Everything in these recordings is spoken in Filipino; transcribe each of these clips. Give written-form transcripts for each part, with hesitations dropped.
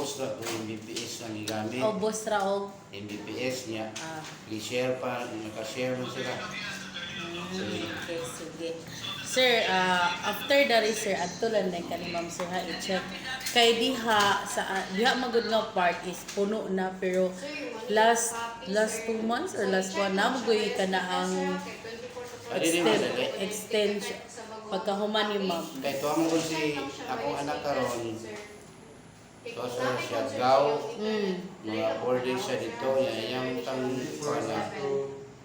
ubos ra kung MBPS ang gigamit. Ubos ra og MBPS niya. I-share pa, naka-share mo sila. okay, sige. Sir, after that is sir, adto lang na kani ma'am sir ha i-check. Kay diha magud nga part is puno na pero last 2 months or last 1 na magoy ka na ang extension pagkahuman ni ma'am. Kaya tuwa mo si akong anak karon. So siya gaw, mga 4 days siya dito, yung tang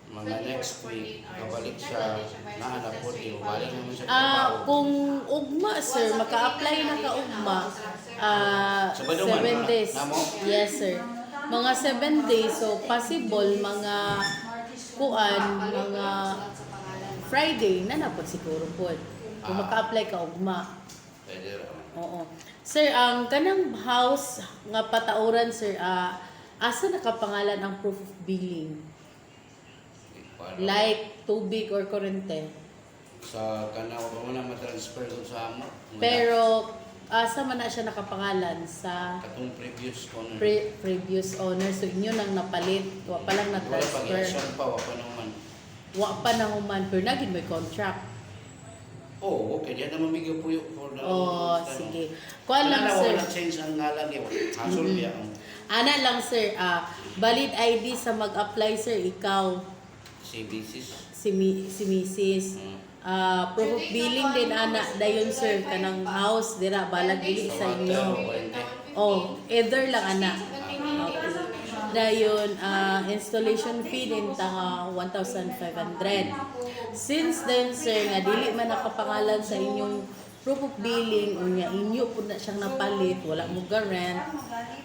mga next week, kabalik siya, nahanap po, balik naman siya trabaho. Kung ugma sir, maka-apply na ka ugma, 7 days. Yes sir. Mga 7 days, so possible mga mga Friday na napod siguro po. Kung maka-apply ka ugma. Pwede rin. Oo. Sir, ang kanang house nga patauran sir, asa nakapangalan ang proof of billing? Like tubig or kurente? Sa kanaw pa mo na matransfer doon sa amo. Pero asa man na siya nakapangalan sa Katong previous owner. previous owner, so inyo nang napalit, wa pa lang Wala na-transfer. pag-action pa, wala pa naman. Wa pa na human, pero naging may contract. Oo, okay. Diyan naman bigyan po yung for the Sige. Kuan lang sir. Wala change ang ngalan niya. Hasol niya. Ana lang sir, valid ID sa mag-apply sir, ikaw, Si Bisis. si Mrs. Proof of billing din ana dayon sir kanang house dira balag dili sa inyo. Either lang ana. Okay. Dayon installation fee din ta 1,500. Since then sir nga dili man nakapangalan sa inyong proof of billing unya inyo pud na siyang napalit, wala mo ga rent.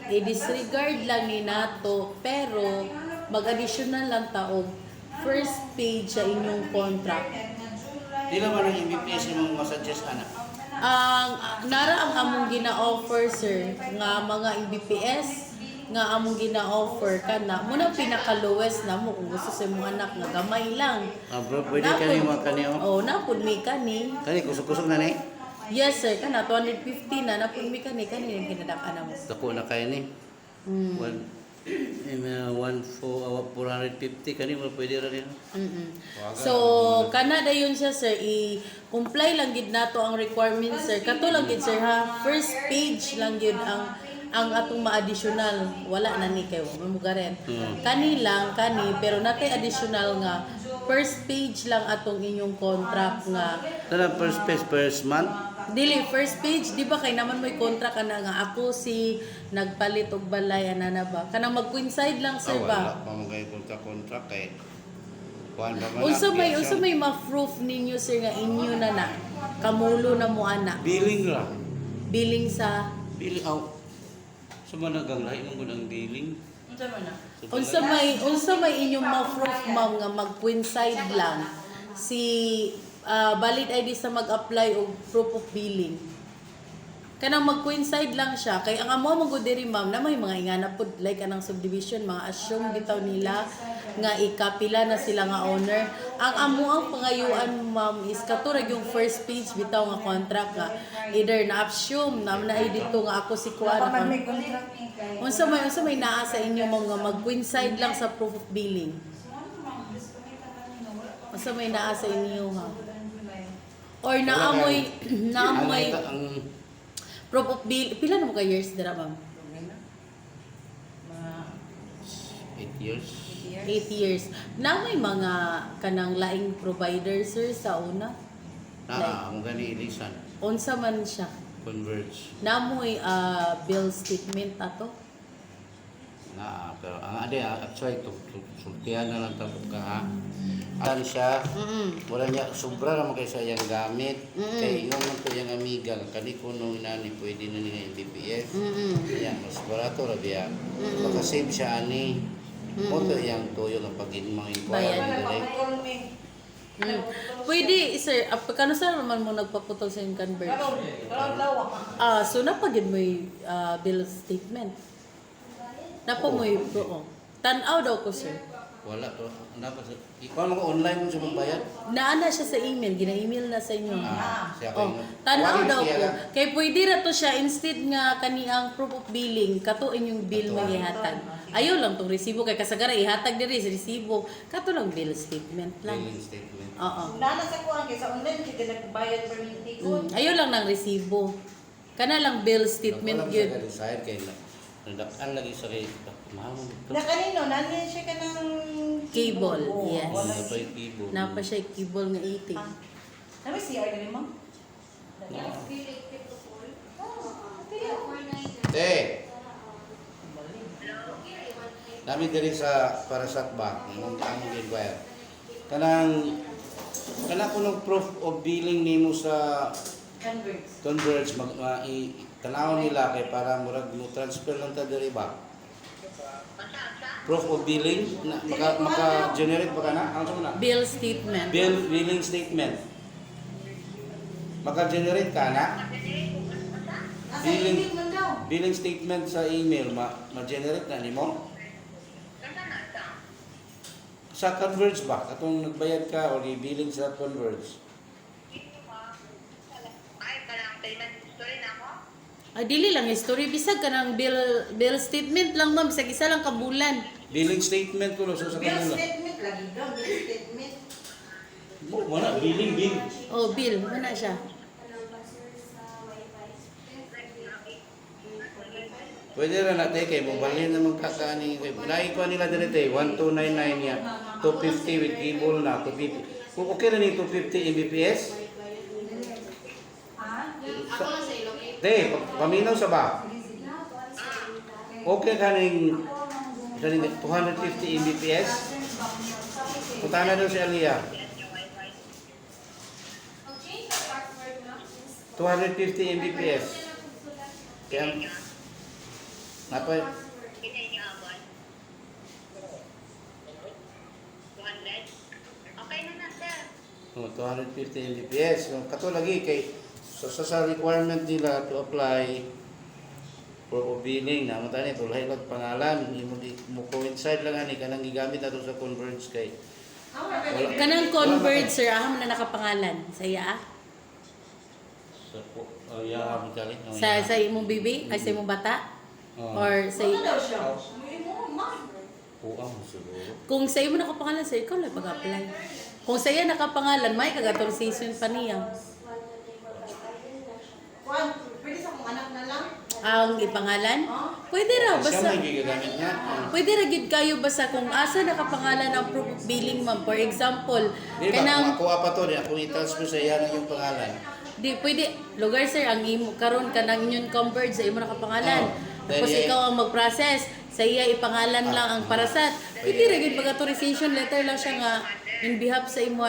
I-disregard lang ni nato pero mag-additional lang ta og first page sa inyong contract. Di naman ang MBPS yung masuggest anak. Nara ang among gina-offer sir nga mga MBPS nga among gina-offer kana muna pinaka-lowest na mo kung gusto sa mga anak nga gamay lang. Bro, pwede ka ni makani o? Napud mi kani. Kani, kusog-kusog na ni? Yes sir, kana 250 na napud mi kani yung kinadak-ana mo. Dako na kayo ni. 450 kani mo pwede ra din. So kana dayon siya sir, i-comply lang gid nato ang requirements sir. Kato lang gid sir ha, first page lang gid ang atong ma-additional, wala na ni kay mo garen. Kani pero natay additional nga first page lang atong inyong contract nga. Tara first page first month. Dili first page, di ba kay naman may contract kana nga ako si nagpalit og balay ana na ba? Kanang mag-coincide lang sir ba? Wala pa mo kay contract kay kuan ba man. Unsa may ma-proof ninyo sir nga inyo na kamulo na mo ana? Billing ra. Billing sa Billing out. Sa managang lahi mo ang billing. unsa may inyong ma-proof ma'am nga mag-coincide lang si valid ID sa mag-apply og proof of billing. Kanang mag-coincide lang siya kay ang amo mo diri ma'am na may mga ingana pud like anang subdivision mga assume bitaw nila nga ikapila na sila nga owner. Ang amo ang pangayuan ma'am is katurag yung first page bitaw nga contract nga either na assume na dito nga ako si kuan unsa may naa sa inyo mga mag-coincide lang sa proof of billing. Unsa may naa sa inyo ha? Or naamoy proof of bill, pila na mo ka years dira ma'am? Mga 8 years. 8 years. Na may mga kanang laing provider sir sa una? Ang gani ilisan. Unsa man siya? Converge. Namoy bill statement ato? Pero ang actually sultihan na lang tapos ka ha. Alam siya, wala niya, sobra naman kayo sa iyang gamit. Kaya yung man ko yung amiga, kani ko nung inani, pwede na niya yung BPF. Yan, mas barato ra biya. Makasave siya ani. Moto yung tuyo ng pag-inmang inquiry. Pwede, sir, kano saan naman mo nagpaputol sa yung converge? So napagin mo yung bill statement? Napa mo yung, tanaw daw ko, sir. Wala to. Dapat ikaw mo online mo sa magbayad. Naana siya sa email, gina-email na sa inyo. Siya Oh, kayo. tanaw Wala daw siya ko. ka. Kay pwede ra to siya instead nga kaniang proof of billing, katuin yung bill mo ihatag. Ayaw lang tong resibo kay kasagara ihatag diri sa resibo. Kato lang bill statement lang. Billing statement. Oo. Nana sa kuhan kay sa online kita nagbayad permanent ko. Ayaw lang ng resibo. Kana lang bill statement Wala gyud. sa desire kay nadakan lagi sa kay mahal mo. Na kanino nanin siya ka ng Cable, yes. Wala Wala pa yung keyboard. Napa siya keyboard nga 80. Nabi CR ni mo? Te. Dami diri sa Parasat ba? Ang ginwire. Kana kuno proof of billing nimo sa Converts. Converge tanaw nila kay para murag mo transfer lang ta diri ba? Proof of billing maka-generate ba kana? Ano na? Bill statement. Billing statement. Maka-generate ka na? Asa Billing. hindi man daw. Billing statement sa email ma-generate na nimo? Sa Converge ba? Katong nagbayad ka o i-billing sa Converge? Ay dili lang history bisag kanang bill statement lang ma'am bisag isa lang ka bulan. Billing statement ko no sa Bill kanila. statement lagi daw, bill statement. Wala, billing. Oh, bill mana siya. Pwede rin natin kay mobalin naman kakaani. Naikuha nila din ito 1299 niya. 250 with cable na. 250. Kung okay na ni 250 Mbps? Te, paminaw sa ba? Okay ka ning 250 Mbps? Punta na doon si Aliyah. 250 Mbps. Kaya, napay, oh, 250 Mbps. Yung kato lagi kay sa requirement nila to apply for billing na matani tulay lang pangalan mo coincide lang ani kanang gigamit nato sa Converge kay Kanang convert sir aham na nakapangalan sa iya. sa ya mo kali Sa imong bibi ay sa imong bata or sa Ano daw siya? Mo ma. mo siguro. kung sa imo nakapangalan sir ikaw lang pag-apply. Kung sa iya nakapangalan may kag-authorization pa niya. Kuan, pwede sa kong anak na lang. Ang ipangalan? Pwede ra Siya basta may gigamit niya. pwede ra gid kayo basta kung asa nakapangalan ang proof of billing ma'am. For example, Di ba kanang makuha pa to niya kung i-transfer sa iya yung pangalan. di pwede lugar sir ang imo karon kanang inyong convert sa imo nakapangalan. Tapos Then, ikaw ang mag-process, sa iya ipangalan lang ang parasat. Pwede ra gid pag-authorization letter lang siya nga in behalf sa imo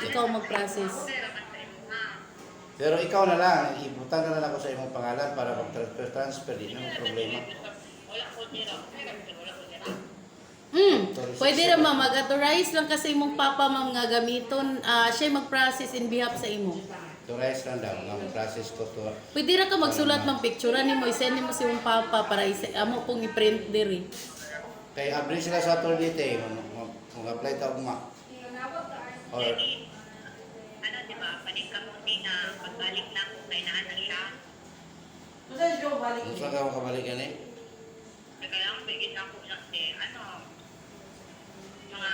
ikaw mag-process. Pero ikaw na lang, ibutan na lang ako sa imong pangalan para mag-transfer din ang problema. Pwede ra ma mag-authorize lang kasi imong papa ma'am nga gamiton siya mag-process in behalf sa imo. Authorize lang daw, nga process ko to. Pwede ra ka magsulat ng picture nimo i-send nimo sa imong papa para amo pong i-print diri. Kay abri sila sa attorney te, mag-apply ta og ma. Or Saan siya balik? kung saan ka makabalik yan eh? Mga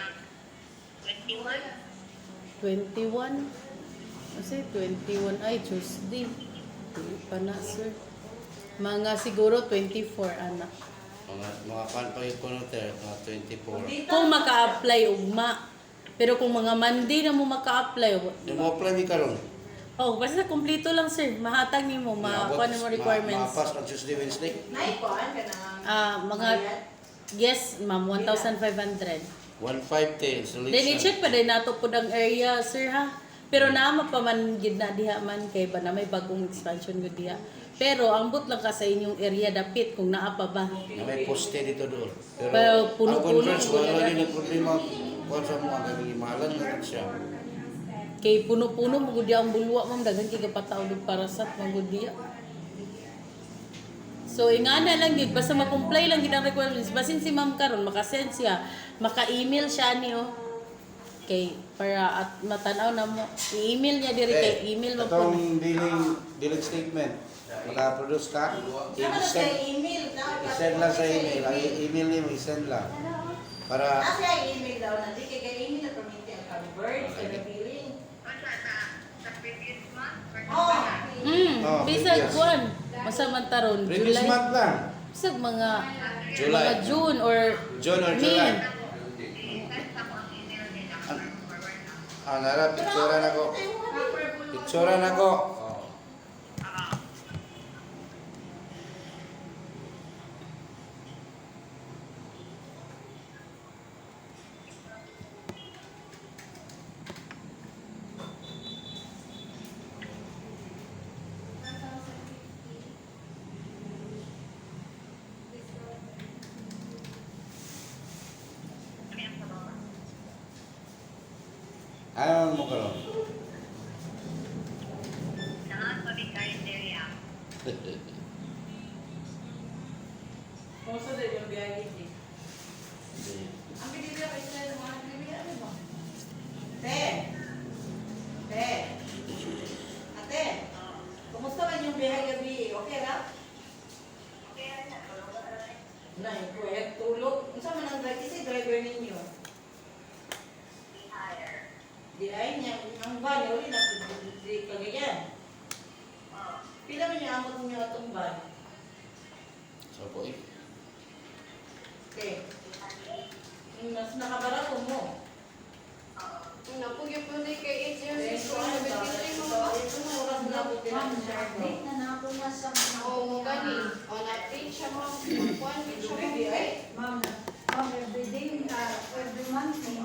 21. Kasi 21 ay Tuesday. Hindi pa na sir. Mga siguro 24 anak. Mga pan pa yung kunoter, mga 24. Kung maka-apply ugma. Pero kung mga Monday na mo maka-apply, Yung mo apply mi karon. oh, basta kompleto lang sir. Mahatag nimo, makuha nimo requirements. Mapas na Tuesday, Wednesday. Nay, kuan ka na. Mga yes, ma'am, 1,500. 150 installation. Then i-check pa din nato pud ang area, sir ha. Pero naama pa man gid na diha man kay ba na may bagong expansion gud diha. Pero ang but lang ka sa inyong area dapit kung naa pa ba. Na may poste dito doon. Pero puno-puno ang Converge, po wala yan. rin ang problema. Kung sa mga mahalan na siya. Kay puno-puno mo gud diha ang bulwa ma'am daghan kay kapataw og para sa mga gud diha. So ingana lang gid basta ma-comply lang gid ang requirements. Basin si ma'am karon maka-send siya, maka-email siya niyo. Kay para at matanaw na mo. I-email niya diri kay email mo po. Itong billing statement. Maka-produce ka. Sama na sa email. I-send lang sa email. Ang email niyo, i-send lang. Para Kasi ang email daw na, di kaya email na permit ang covered, sa billing. Oh, Bisag previous. kuan. Masa man taron previous July. month lang. Bisag mga July. mga June or June or May. July. Nara, picturean ako. Picturean ako. Ano mo karon? Kung sa din yung biyahe din. Ang binibigyan kayo sa mga binibigyan ano ba? Te! Te! Ate! Kumusta man yung biyahe gabi? Okay ra? Nay, kuya, tulog. Unsa man ang driver kasi driver ninyo? Di ay niya, ang van, uli na di Cagayan. Pila man yung amot niyo atong van? So po eh. Te, mas nakabarato mo. Napugyo po na kay Te, agency so ko ano na ba? binili mo Ito, ba? ito na oras na po Update na na ako na sa Oo, gani. On update siya mo. Kuan siya mo. Baby, ay. Ma'am, every day, every month, may